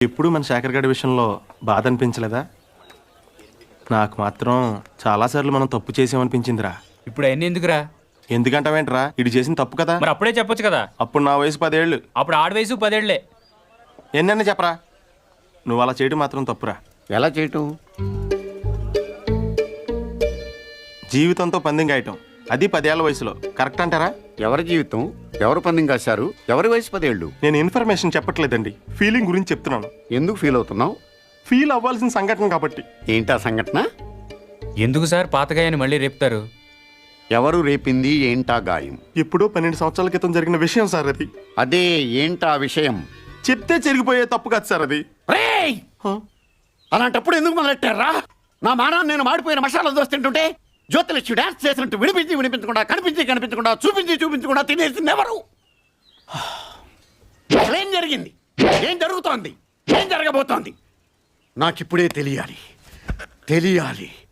ఎప్పుడు మన శేఖర్ గడి విషయంలో బాధ అనిపించలేదా? నాకు మాత్రం చాలాసార్లు మనం తప్పు చేసామనిపించిందిరా. ఇప్పుడు అవన్నీ ఎందుకురా? ఎందుకంటావేంట్రా? ఇటు చేసిన తప్పు కదా. మరి అప్పుడే చెప్పొచ్చు కదా. అప్పుడు నా వయసు 10 ఏళ్ళు. అప్పుడు ఆడ వయసు 10 ఏళ్లే. ఎన్నెన్న చెప్పరా. నువ్వు అలా చేయడం మాత్రం తప్పురా. ఎలా చేయటం? జీవితంతో పందెం గాయటం, అది 10 ఏళ్ల వయసులో కరెక్ట్ అంటారా? ఎవరి జీవితం ఎవరు పందెం కాశారు? ఎవరి వయసు 10 ఏళ్ళు? నేను ఇన్ఫర్మేషన్ చెప్పట్లేదండి, ఫీలింగ్ గురించి చెప్తున్నాను. ఎందుకు ఫీల్ అవుతున్నావు? ఫీల్ అవ్వాల్సిన సంఘటన కాబట్టి. ఏంటా సంఘటన? ఎందుకు సార్ పాతగాయని మళ్ళీ రేపుతారు? ఎవరు రేపింది? ఏంటా గాయం? ఎప్పుడో 12 సంవత్సరాల క్రితం జరిగిన విషయం సార్ అది. అదే ఏంటా విషయం? చెప్తే చెరిగిపోయే తప్పు కాదు సార్ అది. రేయ్! అలాంటప్పుడు ఎందుకు మొదలెట్టారా? నా మానాన్ని నేను మాడిపోయిన మసాలా దోశ తింటుంటే జ్యోతిలక్ష్మి డాన్స్ చేసినట్టు వినిపించకుండా కనిపించకుండా చూపించకుండా తినేసింది ఎవరు? ఏం జరిగింది? ఏం జరుగుతోంది? ఏం జరగబోతోంది? నాకిప్పుడే తెలియాలి.